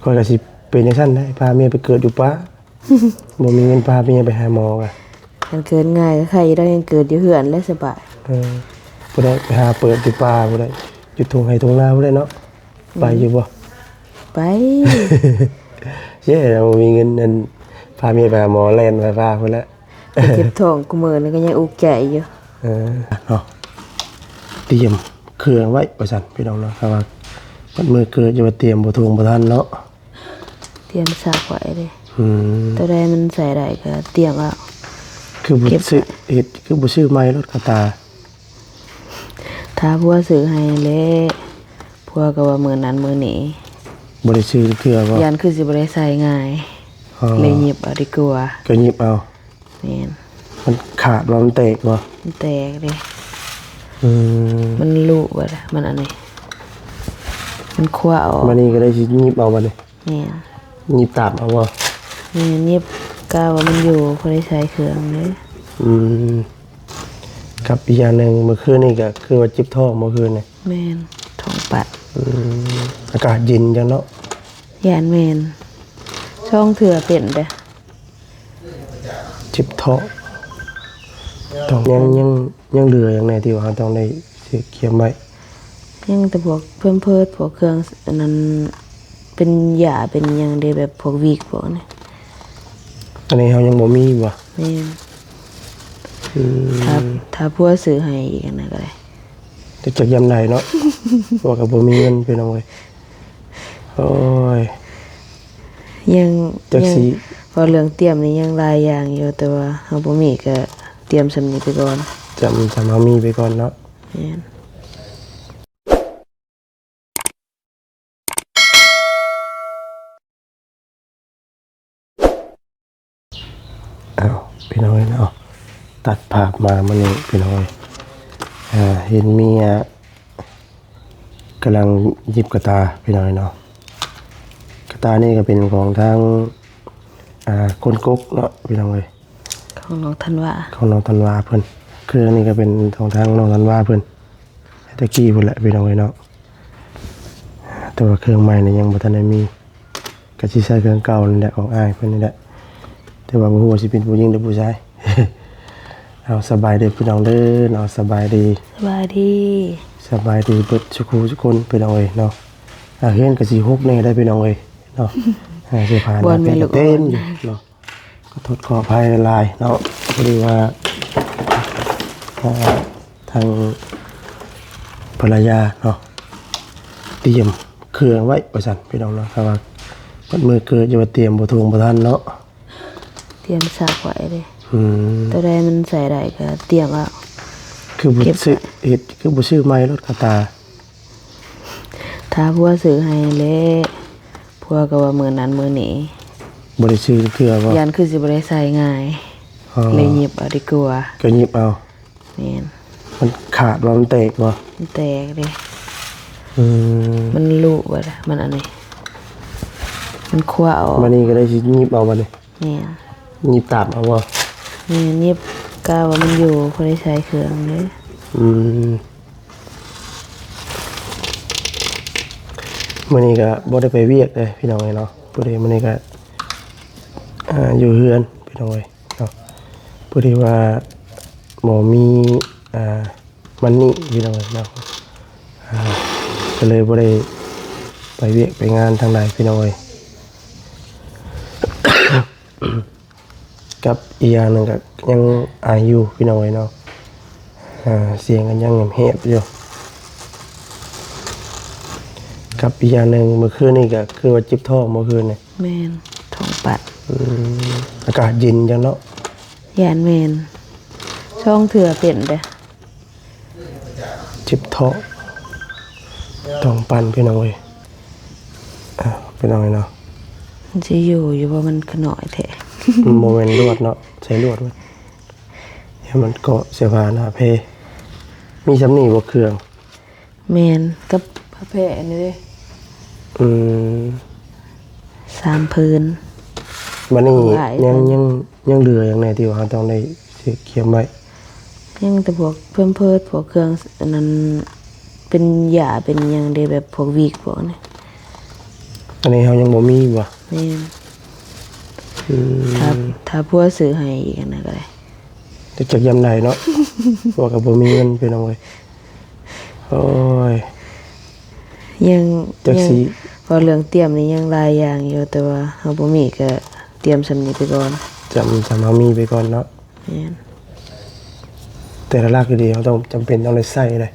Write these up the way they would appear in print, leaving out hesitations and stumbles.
อยก็สิเป็นจังซั่นได้พาเมียไปเกิดอยู่ป่า บ่มีเงินพาเมียไปหาหมออ่ะมันเกิดง่ายใครได้ยังเกิดอยู่เหือนและสบายบ่ได้ไปหาเปิดอยู่ป่าบ่ได้อยู่ทุ่งไร่ทุ่งนาบ่ได้เนาะไปอยู่บ่ไป เย้เรามีเงินนั่นพาเมียไปหาหมอแล่นไปพาพุ่นแล้วเจ็บท้องกูมื้อนี้ก็ยังอุกใจอยู่เนาะเตรียมเครื่องไว้ว่าซั่นพี่น้องเนาะครับว่ามันมือเกิดจะมาเตรียมบ่ทวงบ่ทันเนาะเตรียมซักไว้เลยตัวใดมันใส่ได้ก็เตรียมเอาคือบ่ซื้อเฮ็ดคือบ่ซื้อใหม่รถกระตาถ้าผัวซื้อให้แลผัวก็ว่ามื้อนั้นมื้อนี้บ่ได้ซื้อเทื่อบ่ยันคือสิบ่ได้ใส่ง่ายเลยหยิบเอาดีกว่าก็หยิบเอาแม่นมันขาดบ่มันแตกบ่มันแตกเด้มันลุบ่ล่ะมันอันนี้มันคว้าออกมานี่ก็ได้สิหยิบเอาบัดนี้แม่นหยิบตามเอาบ่แม่นหยิบกะว่ามันอยู่บ่ได้ใช้เครื่องเด้กับอีกอย่างนึงเมื่อคืนนี่ก็คือว่าจิบท้องเมื่อคืนนี่แม่นท้องปัดอากาศเย็นจังเนาะย่านแม่นช่องเถื่อเป็นเด้อจิบท้องต้องยังเหลืออย่างไหนที่ว่าต้องได้เขียนไว้ยังแต่พวกเพิ่มเพิดพวกเครื่องอันนั้นเป็นยาเป็นหยังได้แบบพวกวีกพวกนี้อันนี้เฮายังบ่มีบ่แม่นถ้าผัวซื้อให้อีกอันนั้นก็ได้จะจักยามใดเนาะว่าก็บ่มีเงินพี่น้องเอ้ยโอ้ยยังพอเรื่องเตรียมนี่ยังหลายอย่างอยู่แต่ว่าเฮาบ่มีก็เตรียมสำนี้ไปก่อนจำเฮามีไปก่อนเนาะแม่นพี่น้อยเนาะตัดภาพมามื้อนี้พี่น้อยเห็นเมียกำลังหยิบกระตาพี่น้อยเนาะกระตานี่ก็เป็นของทางคนกกเนาะพี่น้องเอ้ยของน้องธันวาเพิ่นเครื่องนี้ก็เป็นของทางน้องธันวาเพิ่นตะกี้พุ่นแหละพี่น้องเอ้ยเนาะแต่ว่าเครื่องใหม่นี่ยังบ่ทันได้มีก็สิใช้เครื่องเก่านี่แหละของอ้ายเพิ่นนี่แหละแต่ว่าบ่ฮู้ว่าสิเป็นผู้หญิงหรือผู้ชาย เอาสบายดีพี่น้องเด้อเนาะสบายดีสบายดีเบิดทุกคนพี่น้องเอ้ยเนาะเฮือนก็สิฮกแน่ได้พี่น้องเอ้ยเนาะสิผ่านเต็มอยู่เนาะก็ทดขออภัยหลายเนาะพอดีว่าทางภรรยาเนาะเตรียมเครื่องไว้ว่าซั่นพี่น้องเนาะครับว่ามันมือเกิดจะมาเตรียมบ่ทวงบ่ทันเนาะเตรียมซักไว้เลยตัวใดมันใส่ได้ก็เตรียมเอาคือบ่ซื้อเฮ็ดคือบ่ซื้อใหม่รถกระตาถ้าผัวซื้อให้แลผัวก็ว่ามื้อนั้นมื้อนี้บ่ได้ซื้อเทื่อบ่ยันคือสิบ่ได้ใส่ง่ายเลยหยิบเอาดีกว่าก็หยิบเอาแม่นมันขาดบ่มันแตกบ่มันแตกเด้มันลุบ่ล่ะมันอันนี้มันคว้าออกมานี่ก็ได้สิหยิบเอาบัดนี้แม่นหยิบตามเอาบ่แม่นหยิบกะว่ามันอยู่บ่ได้ใช้เครื่องเด้มื้อนี้ก็บ่ได้ไปเวียกเลยพี่น้องเอ้ยเนาะพอดีมื้อนี้ก็อยู่เฮือนพี่น้องเอ้ยเนาะพอดีว่าหมอมีมันนี่พี่น้องเอ้ยเนาะก็เลยบ่ได้ไปเวียกไปงานทางใดพี่น้องเอ้ย กับอีกอย่างนึงก็ยังอายุพี่น้องเอ้ยเนาะเสียงกันยังแหบอยู่กับอีกอย่างนึงเมื่อคืนนี่ก็คือว่าจิบท้องเมื่อคืนนี่แม่นท้องปัดอากาศเย็นจังเนาะย่านแม่นช่องเถื่อเป็นเด้อจิบท้องต้องปั่นพี่น้องเอ้ยพี่น้องเอ้ยเนาะมันสิอยู่บ่มันขน้อยแท้โมเมนต์ลวดเนาะใช้ลวดไว้ให้มันเกาะเสื้อผ้าหน้าเพมีสำนีบ่เครื่องแม่นกับผ้าแพร่นี่เด้3พื้นบัดนี้ยังเหลืออย่างไหนที่ว่าต้องได้เขียนไว้ยังแต่พวกเพิ่มเพิดพวกเครื่องอันนั้นเป็นยาเป็นหยังได้แบบพวกวีกพวกนี้ อันนี้เฮายังบ่มีบ่ แม่น อืม ถ้าผัวซื้อให้อีกอันนั้นก็ได้ จะจักยามใดเนาะ เพราะว่าก็บ่มีเงินพี่น้องเอ้ยโอ้ย ยัง จักสิ พอเรื่องเตรียมนี่ยังหลายอย่างอยู่แต่ว่าเฮาบ่มีก็เตรียมสำนี้ไปก่อน จำเฮามีไปก่อนเนาะ แม่น แต่ละลากดีๆเขาต้องจำเป็นต้องได้ใส่เลย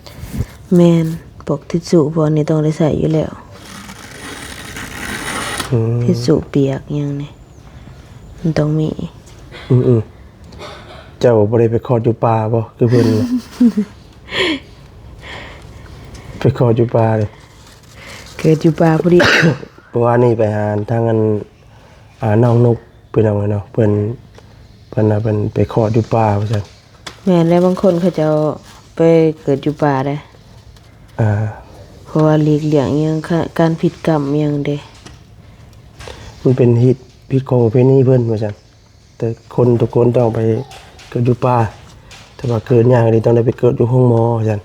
แม่นปกทิชชู่พวกนี้ต้องได้ใส่อยู่แล้ว อืม ทิชชู่เปียกหยังนี่มันต้องมี อืมเจ้าบ่ได้ไปคลอดอยู่ป่าบ่คือเพิ่น น่ะ ไปคลอดอยู่ป่าเลย เกิดอยู่ป่าพอดี เพราะว่านี่ไปหาทางอันน้องนกเพิ่นเอาไว้เนาะเพิ่นน่ะเพิ่นไปคลอดอยู่ป่าว่าซั่น แม่นแล้วบางคนเขาจะเอาไปเกิดอยู่ป่าได้ อ่า เพราะว่าหลีกเลี่ยงอิหยังการผิดกรรมอิหยังเด้ มันเป็นฮิตพิษของประเพณีเพิ่นว่าซั่นแต่คนทุกคนต้องไปเกิดอยู่ป่าแต่ว่าเกิดยากนี่ต้องได้ไปเกิดอยู่ห้องหมอว่าซั่น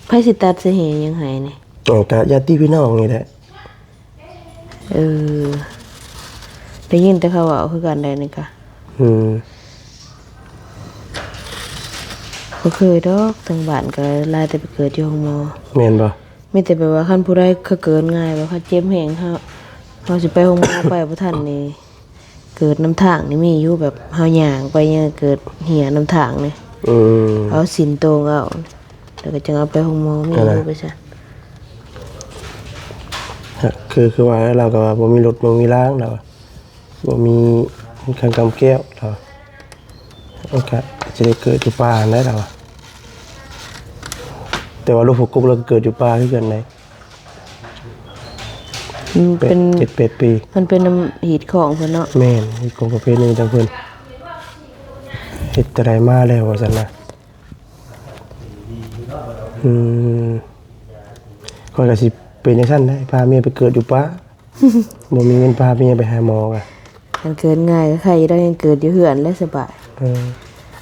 ไผสิตัดสาเหตุหยังให้นี่ ก็ญาติพี่น้องนี่แหละ เออได้ยินแต่เขาเว้าคือกันได้นี่ก็ อืม บ่เคยดอกทางบ้านก็ลายแต่ไปเกิดอยู่ห้องหมอ แม่นบ่ มีแต่แบบว่าคันผู้ใดเขาเกิดง่ายแบบเขาเจ็บแฮงเฮาสิไปห้องหมอ ไปบ่ทันนี่เกิดน้ำทางนี่มีอยู่แบบเฮาย่างไปยังเกิดเหี่ยน้ำทางนี่ อืม เอาสินโตงเอาแล้วก็จึงเอาไปห้องหมอมีอยู่ไปซะ คือว่าเราก็บ่มีรถบ่มีล้างเราบ่มีเครื่องกำแก้วเราโอเคจะได้เกิดอยู่ป่าได้เราแต่ว่าลูกพวกกุ๊กเราก็เกิดอยู่ป่าคือกันได้ เป็น 7-8 ปี มันเป็นน้ำหีดของเพิ่นเนาะ แม่นอีกของประเภทหนึงจังเพิ่นเฮ็ดแต่ใดมาแล้วว่าซั่นนะข้อยก็สิเป็นจังซั่นได้พาเมียไปเกิดอยู่ป่า บ่มีเงินพาเมียไปหาหมอกะ มันเกิดง่ายก็ใครได้ยังเกิดอยู่เฮือนและสบาย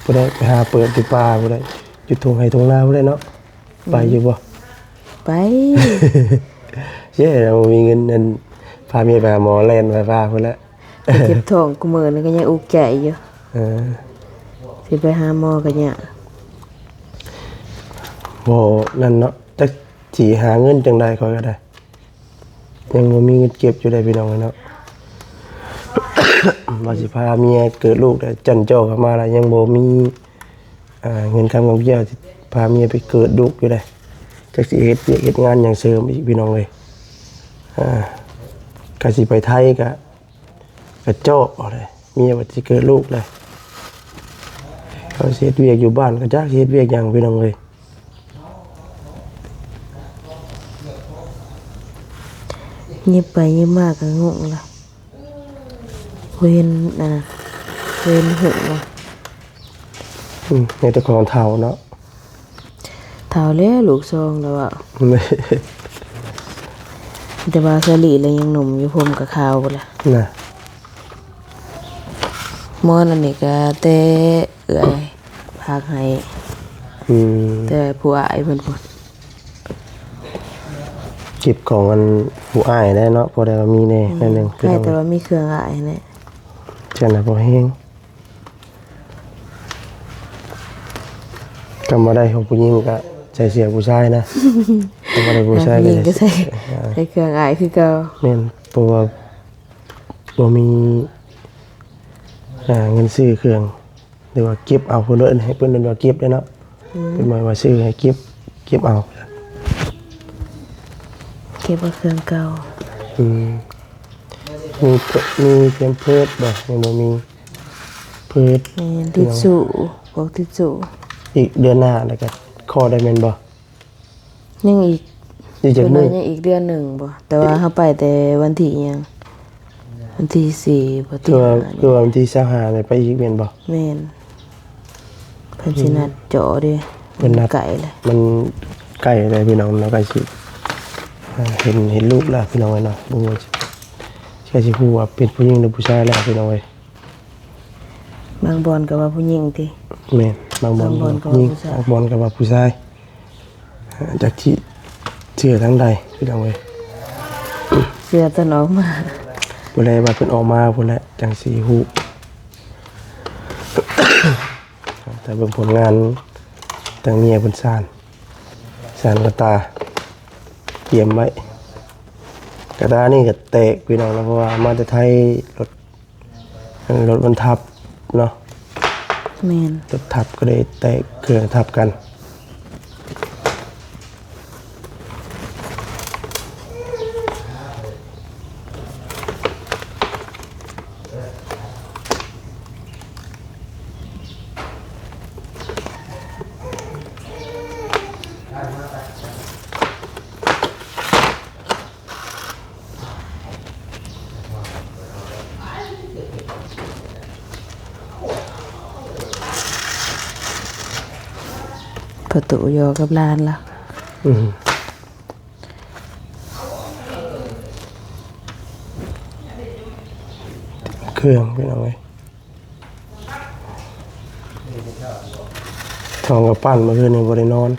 บ่ได้ไปหาเปิดอยู่ป่าบ่ได้อยู่ทุ่งไร่ทุ่งนาบ่ได้เนาะไปอยู่บ่ ไป เย้เรามีเงินนั่นพาเมียไปหาหมอแล่นไปพาพุ่นละ ไปเจ็บท้องกูมื้อนึงก็ยังอุกใจอยู่ เออ สิไปหาหมอก็เนี่ยาก บ่นั่นเนาะจักสิหาเงินจังได๋ค่อยก็ได้ยังบ่มีเงินเก็บอยู่ได้พี่น้องเนาะ ว่าสิพาเมียเกิดลูกได้จันเจ้าเข้ามาแล้วยังบ่มีเงินคำกับเกี่ยวสิพาเมียไปเกิดลูกอยู่ได้จักสิเฮ็ดเวียกเฮ็ดงานหยังเสริมอีกพี่น้องเอ้ยก็สิไปไทยก็เจ้าเอาเลยเมียว่าสิเกิดลูกเลยเขาสิเฮ็ดเวียกอยู่บ้านก็จักสิเฮ็ดเวียกหยังพี่น้องเอ้ย ยิบไปยิบมากก็งงละเว้นนั่นน่ะเว้นหึงว่ะ ในตะกอนเฒ่าเนาะ เท่าแล้วลูกซองแล้วอ่ะแต่ว่าสลีเลยยังหนุ่มอยู่ผมกับขาวพุ่นล่ะ น่ะ หมอนั่นนี่ก็แต่เอื้อยพากให้ อืม แต่ผู้อายเพิ่นพุ่น เก็บของอันผู้อ้ายได้เนาะพอได้ว่ามีแน่นั่นนึง ใครแต่ว่ามีเครื่องอายแน่ จังน่ะบ่แฮงกำมาได้ของผู้หญิงก็ใส่เสื้อผู้ชายนะกำมาได้ผู้ชาย ผู้ห ก็ ญิงก็ใส่ใส่เครื่องอายคือเก่า แม่นเพราะว่าบ่มีเงินซื้อเครื่องหรือว่าเก็บเอาเพิ่นเอิ้นให้เพิ่นเอิ้นว่าเก็บได้เนาะเป็นหมายว่าซื้อให้เก็บเอา เก็บว่าเครื่องเก่า อืมมีเพิ่มเพิดบ่ยังบ่มีเพิด แม่นทิชชู่พวกทิชชู่ อีกเดือนหน้าแล้วก็คอได้แม่นบ่ ยังอีก อีกจัก เพิ่น มื้ ว่า อ ยังอีกเดือนหนึ่งบ่แต่ว่าเฮาไปแต่วันที่อิหยังวันที่4บ่ที่ คือว่าวันที่25นี่ไปอีกแม่นบ่ แม่นเพิ่นสินัดเจาะเด้ เพิ่นนัด ไก่เลย มันใกล้แล้วพี่น้องเนาะใกล้สิเห็นรูปแล้วพี่น้องเอ้ยเนาะบ่ว่าสิฮู้ว่าเป็นผู้หญิงหรือผู้ชายแล้วพี่น้องเอ้ย บางบอนก็ว่าผู้หญิงติ แม่นบางบอล บางบอลก็ ผู้หญิง ผู้ชาย บางบอลก็ว่าผู้ชายจากที่เชื่อทั้งใดพี่น้องเอ้ย เสื้อตนออกมา บ่ได้ว่าเพิ่นออกมาพุ่นแหละจังสิฮู้ แต่เบิ่งผลงานทางเมียเพิ่นสานกระตาเตรียมไว้กระตานี่ก็แตกพี่น้องแล้วเพราะว่ามาแต่ไทยรถมันทับเนาะ แม่น รถทับก็เลยแตกเครื่องทับกันประตูยอกับลานล่ะ อืมเครื่องพี่น้องเอ้ยทองกับปั้นเมื่อคืนนี้บ่ได้นอน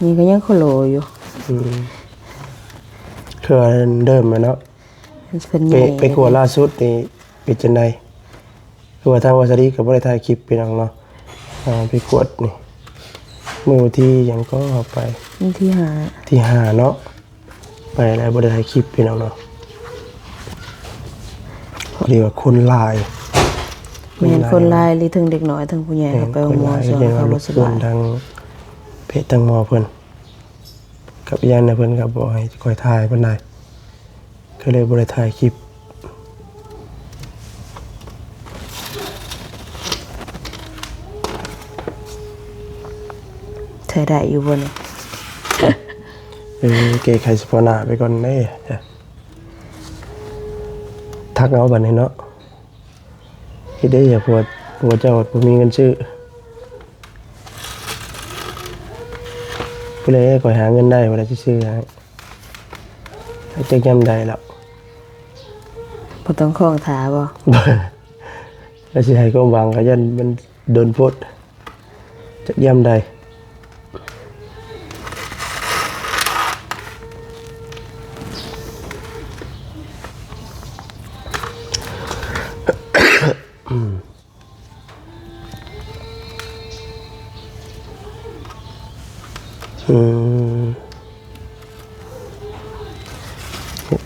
นี่ก็ยังโคโลอยู่ เคยเดิมมาเนาะ มันเป็น ไป ใหญ่ ไปกลัวล่าสุดนี่เป็นจังไดคือว่าทางวาซารีก็บ่ได้ถ่ายคลิปพี่น้องเนาะไปกวดนี่มื้อวันที่หยังก็เอาไป นี่ที่หา ที่5เนาะไปแล้วบ่ได้ถ่ายคลิปพี่น้องเนาะพอดีว่าคนหลาย แม่นคนลายหรือถึงเด็กน้อยถึงผู้ใหญ่เขาไป คน ห ห มอ ลาย ส่วน เรียน เขา ว่า บ่ ลูก ส เพิ่ บาน ย ทางเพจทางหมอเพิ่นกับอีกอย่างหนึงเพิ่นก็บ่ให้ค่อยถ่ายปานใดก็เลยบ่ได้ถ่ายคลิป เธอได้อยู่บ่นี่ เกไข่สปอนาไปก่อนเด้จ้ะทักเอาบัดนี้เนาะเฮ็ดได้อย่าปวดเจ้าบ่มีเงินซื้อผู้ใดก็หาเงินได้บ่ได้สิซื้อให้จักยามใดแล้ว บ่ต้องคล้องขาบ่ แล้วสิให้ความหวังก็ยันมันโดนโพดจักยามใด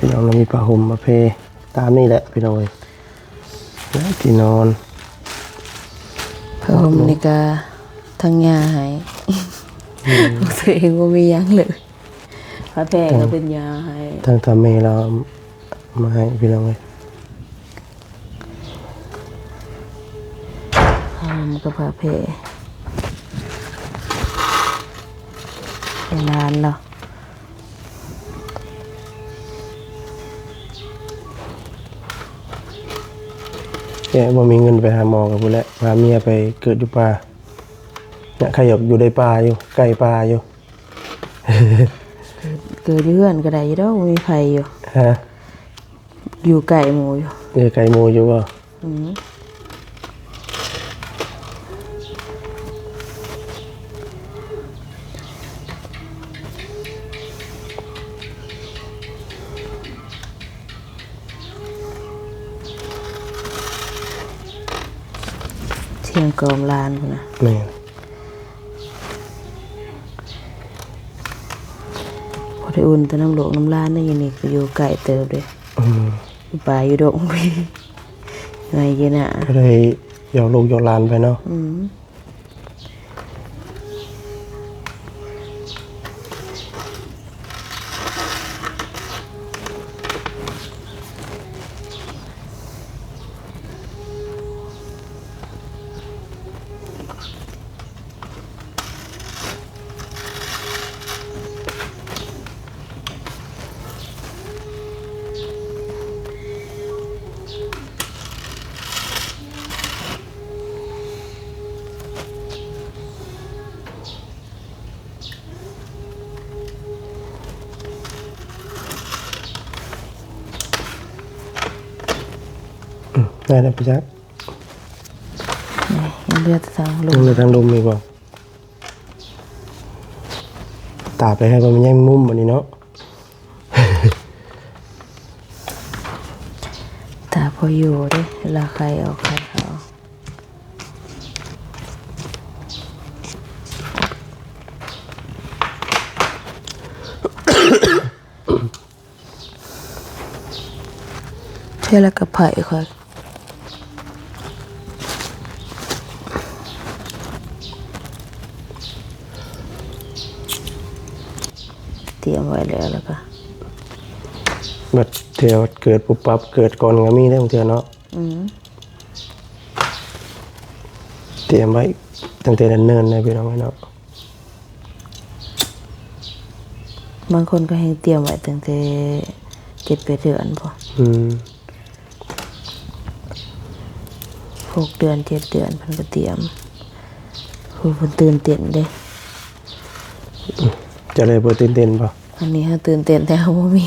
พี่น้องเรามีผ้าห่มมาเพตามนี่แหละพี่น้องเลยแล้วที่นอน เพิ่มนี่ก็ทั้งยาให้ตัวเองบ่มีหยังเลยพระแพร่ก็เป็นยาให้ ทางทำเมเรามาให้พี่น้องเลย มันก็พระแพร่เป็นลานแล้ว แกบ่มีเงินไปหาหมอกับพุ่นแหละพาเมียไปเกิดอยู่ป่าเนี่ยใครอยากอยู่ในป่าอยู่ใกล้ป่าอยู่ เกิดอยู่เฮือนก็ได้อยู่ดอกบ่มีไผอยู่ ฮะ อยู่ไกลหมู่อยู่ ไก่หมูอยู่บ่ อืมเที่ยงกอมลานพุ่นน่ะ แม่น พอได้อุ่นแต่น้ำโลกน้ำลานนี่อยู่นี่ก็อยู่ไกลเติบเด้ อยู่ป่าอยู่ดงไปไงกินอ่ะ ก็เลยหยอกลูกหยอกหลานไปเนาะ ได้แล้วพี่จัก ยังเลือดสาวล ล ง งในทางลมดีกว่าตาไปให้ก็มันยังมุมอันนี้เนาะ พออยู่เด้เวลาใครออกใครเขาเท่าแล้วก็ไผ่ค่อยเตรียมไว้แล้วก็บัดเที่ยวเกิดปุ๊บปั๊บเกิดก่อนก็มีได้บางเทื่อเนาะเตรียมไว้ตั้งแต่เนิ่นๆเลยพี่น้องเนาะบางคนก็ให้เตรียมไว้ตั้งแต่7-8 เดือนพอ6 เดือน7 เดือนเพิ่นก็เตรียมเพิ่นตื่นเต้นเด้จะเลยบ่ตื่นเต้นบ่อันนี้เฮาตื่นเต้นแต่เฮาบ่มี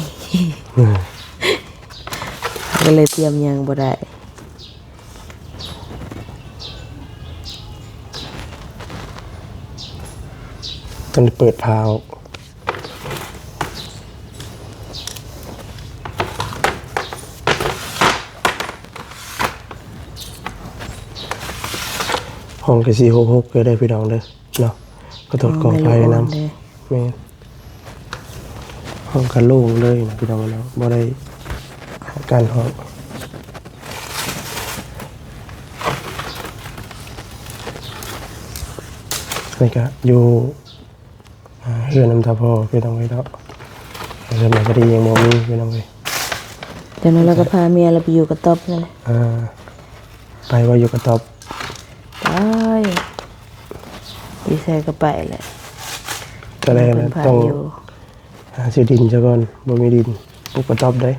ก็เลยเตรียมหยังบ่ได้ตอนเปิดพาวห้องก็466ก็ได้พี่น้องเด้อเนาะก็ตรวจกองไฟนำแม่นห้องก็โล่งเลยนะพี่น้องเนาะบ่ได้การห้องนี่ก็อยู่เฮือนน้ำตาพ่อพี่น้องเนาะเฮือนมันก็ดียังบ่มีพี่น้องเอ้ยจากนั้นเราก็พาเมียเราไปอยู่กับต๊อบเลยไปว่าอยู่กับต๊อบไปดีไซน์ก็ไปแหละก็เลยต้องหาซื้อดินซะก่อนบ่มีดินปลูกกระต๊อบได้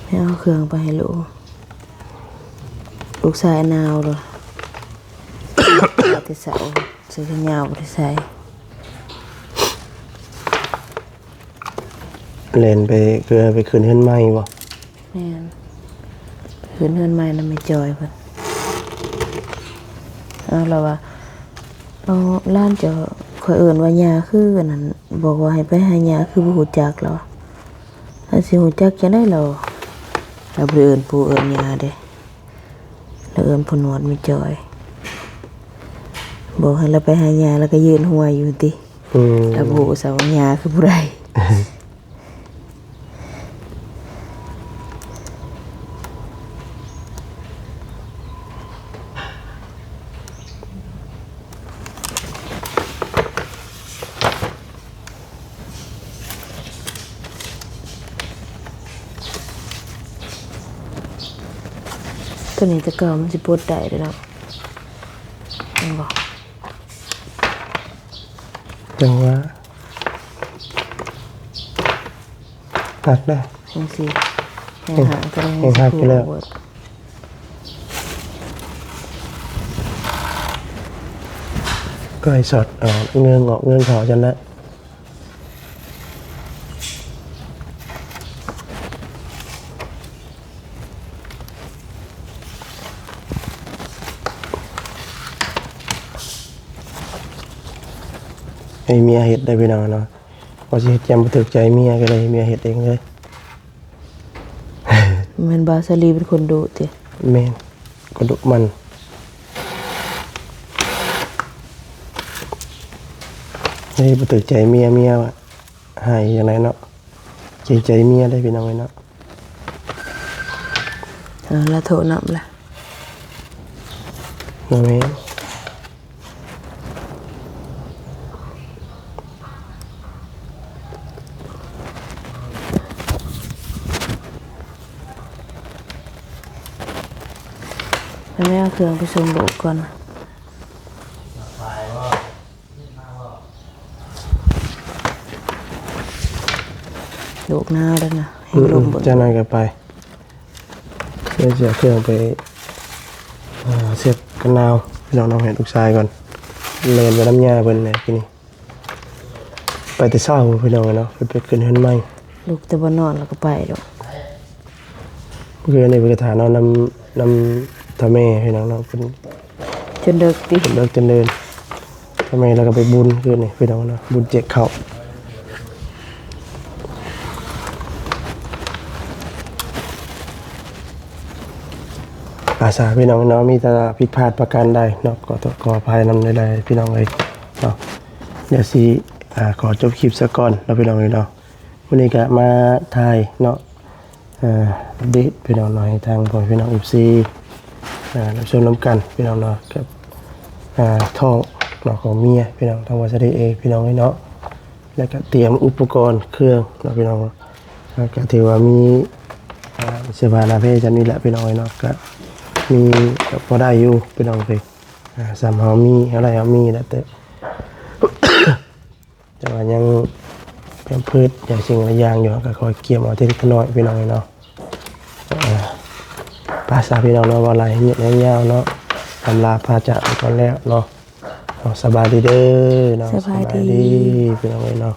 เอาเครื่องไปให้ลูกชายนาวเลยที่เสาซื้อขยาวที่ใส่เล่นไปเกลือไปคืนเฮือนใหม่บ่แม่นคืนเฮือนใหม่นำไม่จอยเพิ่นเอาล่ะว่าเอาล้านจะข่อยเอิ้นว่าหญ้าคือกันนั่นบอกว่าให้ไปหาหญ้าคือบ่ฮู้จักแล้วถ้าสิฮู้จักจะได้แล้วเราบ่เอิ้นปู่เอิ้นหญ้าเด้เราเอิ้นพ่อหนวดไม่จอยบอกให้เราไปหาหญ้าแล้วก็ยืนหัวอยู่ติแล้วบ่ฮู้ซะว่าหญ้าคือผู้ใดตัวนี้จะเก่ามันสิปวดได้เด้อเนาะจังบ่จังว่าหักได้จังซี่ให้หางก็ได้หักไปแล้วก็ไอ้สดเงินออกเงินเขาจันละให้เมียเห็ดได้พี่น้องเนาะพอสิเฮ็ดจำบ่ถูกใจเมียก็เลยเมียเฮ็ดเองเลยมันบาสลีเป็นคนดุติแม่นก็ดุมันให้บ่ถูกใจเมียว่าให้จังไดเนาะใจเมียได้พี่น้องเนาะแล้วโทรนำล่ะแม่นแม่เอาเครื่องไปส่งลูกก่อนลูกหน้าแล้วนะให้ลมจะนอนกันไปเดี๋ยวจะเครื่องไปเสียบกันนาวพี่น้องเห็นลูกชายก่อนเล่นไปน้ำยาเพิ่นเลยทีนี้ไปแต่เช้าพี่น้องเนาะไปขึ้นเฮือนใหม่ลูกแต่บ่นอนแล้วก็ไปดอก คือในบริฐานเนาะนำทำแม่พี่น้องเนาะเป็น จนเลิกติ เลิกจนเดินทำไมเราก็ไปบุญคือนี่พี่น้องเนาะบุญเจ็กเขาอาสาพี่น้องเนาะมีแต่ผิดพลาดประการใดเนาะขออภัยนำใดๆพี่น้องเลยเนาะเดี๋ยวสิขอจบคลิปซะก่อนเนาะพี่น้องเลยเนาะวันนี้ก็มาถ่ายเนาะอัปเดตพี่น้องหน่อยทางพ่อพี่น้องFCรับชมน้ำกันพี่น้องเนาะกับท้องเนาะของเมียพี่น้องทางวัดสะเดเองพี่น้องเนาะแล้วก็เตรียมอุปกรณ์เครื่องเนาะพี่น้องแล้วก็ถือว่ามีเสื้อผ้าหน้าเพศจำนี้แหละพี่น้องเนาะก็มีพอได้อยู่พี่น้องเลยสามเฮามีอะไรเฮามีแล้วแต่ แต่ว่ายังเป็นพืชอย่างสิ่งหลายอย่างอยู่ก็คอยเกี่ยมเอาทีละน้อยพี่น้องเนาะภาษาพี่น้องเนาะว่าอะไรเงียบยาวๆเนาะทำลาพาจากไปก่อนแล้วเนาะสบายดีเด้อเนาะสบายดีพี่น้องเนาะ